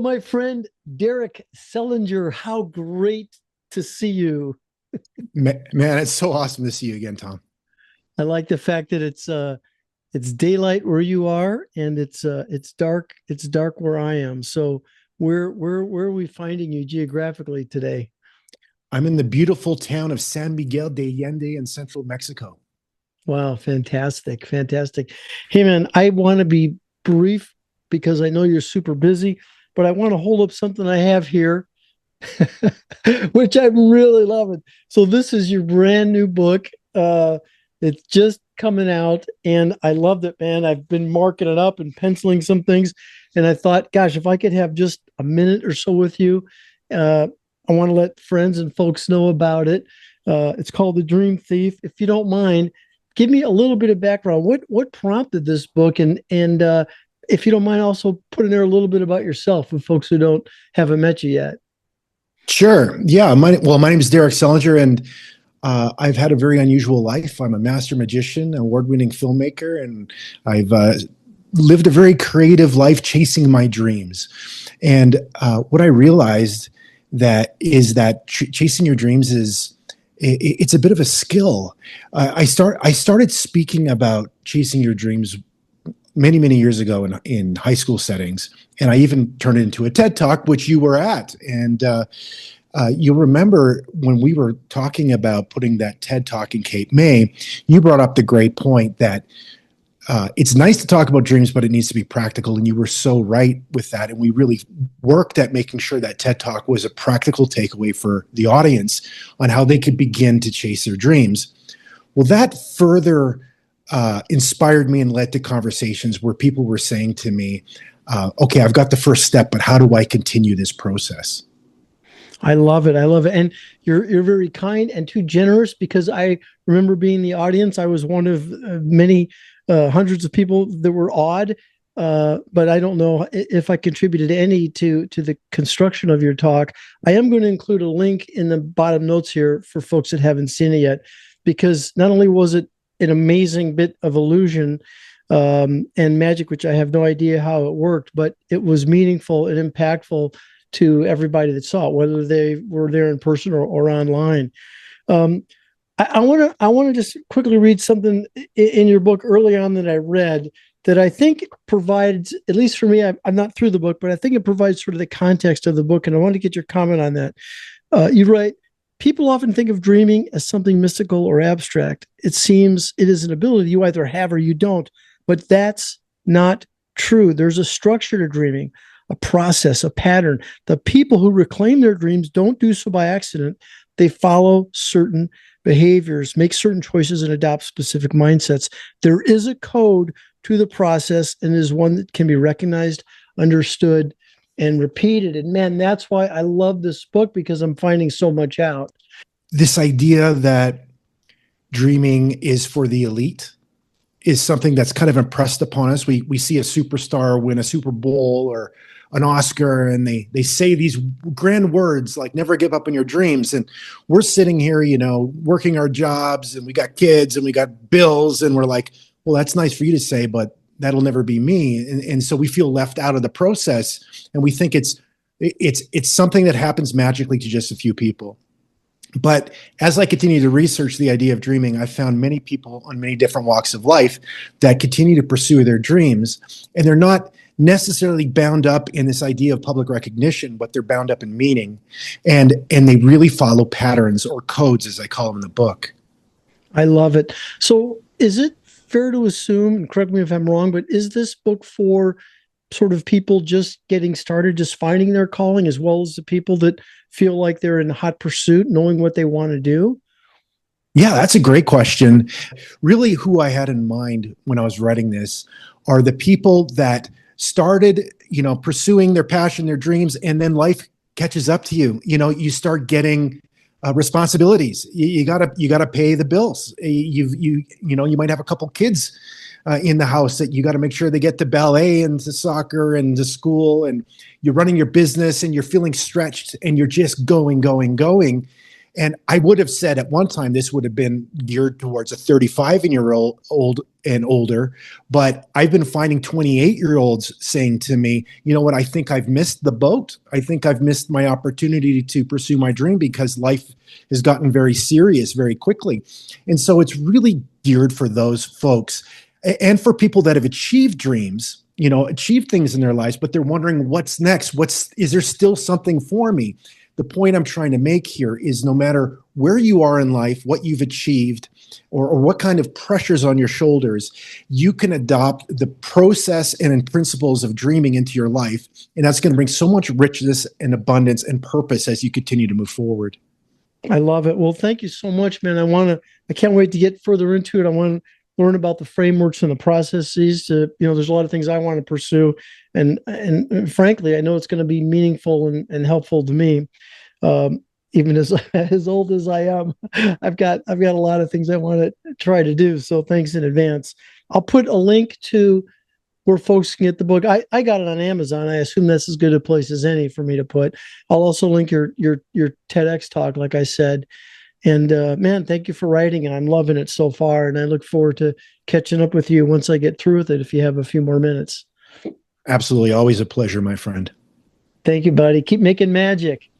My friend Derek Selinger, how great to see you. Man, it's so awesome to see you again, Tom. I like the fact that it's daylight where you are and it's dark where I am. So where are we finding you geographically today? I'm in the beautiful town of San Miguel de Allende in central Mexico. Wow, fantastic, fantastic. Hey man, I want to be brief because I know you're super busy, but I want to hold up something I have here, which I'm really loving. So this is your brand new book. It's just coming out, and I loved it, man. I've been marking it up and penciling some things, and I thought, gosh, if I could have just a minute or so with you, uh, I want to let friends and folks know about it. It's called The Dream Thief. If you don't mind, give me a little bit of background. What prompted this book, and if you don't mind, also put in there a little bit about yourself for folks who haven't met you yet. Sure. Yeah. My name is Derek Selinger, and I've had a very unusual life. I'm a master magician, award-winning filmmaker, and I've lived a very creative life chasing my dreams. And what I realized that chasing your dreams it's a bit of a skill. I started speaking about chasing your dreams many years ago in high school settings, and I even turned it into a TED talk, which you were at. And you'll remember when we were talking about putting that TED talk in Cape May, you brought up the great point that it's nice to talk about dreams, but it needs to be practical. And you were so right with that. And we really worked at making sure that TED Talk was a practical takeaway for the audience on how they could begin to chase their dreams. Well, that further inspired me and led to conversations where people were saying to me, okay, I've got the first step, but how do I continue this process? I love it. I love it. And you're very kind and too generous because I remember being in the audience. I was one of many hundreds of people that were awed. But I don't know if I contributed any to the construction of your talk. I am going to include a link in the bottom notes here for folks that haven't seen it yet, because not only was it an amazing bit of illusion and magic, which I have no idea how it worked, but it was meaningful and impactful to everybody that saw it, whether they were there in person or online. Um, I want to just quickly read something in your book early on that I read that I think provides, at least for me, I'm not through the book, but I think it provides sort of the context of the book, and I want to get your comment on that. You write, people often think of dreaming as something mystical or abstract. It seems it is an ability you either have or you don't, but that's not true. There's a structure to dreaming, a process, a pattern. The people who reclaim their dreams don't do so by accident. They follow certain behaviors, make certain choices, and adopt specific mindsets. There is a code to the process, and is one that can be recognized, understood, and repeated. And man, that's why I love this book, because I'm finding so much out. This idea that dreaming is for the elite is something that's kind of impressed upon us. We see a superstar win a Super Bowl or an Oscar, and they say these grand words like "never give up on your dreams." And we're sitting here, working our jobs, and we got kids, and we got bills, and we're like, "Well, that's nice for you to say, but that'll never be me." And so we feel left out of the process, and we think it's something that happens magically to just a few people. But as I continue to research the idea of dreaming, I found many people on many different walks of life that continue to pursue their dreams, and they're not necessarily bound up in this idea of public recognition, but they're bound up in meaning, and they really follow patterns or codes, as I call them in the book. I love it. So, is it fair to assume, and correct me if I'm wrong, but is this book for sort of people just getting started, just finding their calling, as well as the people that feel like they're in hot pursuit, knowing what they want to do? Yeah, that's a great question. Really, who I had in mind when I was writing this are the people that started, pursuing their passion, their dreams, and then life catches up to you. You start getting responsibilities. You gotta pay the bills. You might have a couple kids in the house that you got to make sure they get to ballet and to soccer and to school, and you're running your business and you're feeling stretched and you're just going. And I would have said at one time this would have been geared towards a 35-year-old and older, but I've been finding 28-year-olds saying to me, you know what, I think I've missed the boat. I think I've missed my opportunity to pursue my dream because life has gotten very serious very quickly. And so it's really geared for those folks and for people that have achieved dreams, achieved things in their lives, but they're wondering what's next? Is there still something for me? The point I'm trying to make here is no matter where you are in life, what you've achieved, or what kind of pressures on your shoulders, you can adopt the process and principles of dreaming into your life. And that's going to bring so much richness and abundance and purpose as you continue to move forward. I love it. Well, thank you so much, man. I can't wait to get further into it. I want to learn about the frameworks and the processes there's a lot of things I want to pursue. And frankly, I know it's going to be meaningful and helpful to me. Even as old as I am, I've got a lot of things I want to try to do. So thanks in advance. I'll put a link to where folks can get the book. I got it on Amazon. I assume that's as good a place as any for me to put. I'll also link your TEDx talk, like I said. And man, thank you for writing it. I'm loving it so far, and I look forward to catching up with you once I get through with it. If you have a few more minutes. Absolutely. Always a pleasure, my friend. Thank you, buddy. Keep making magic.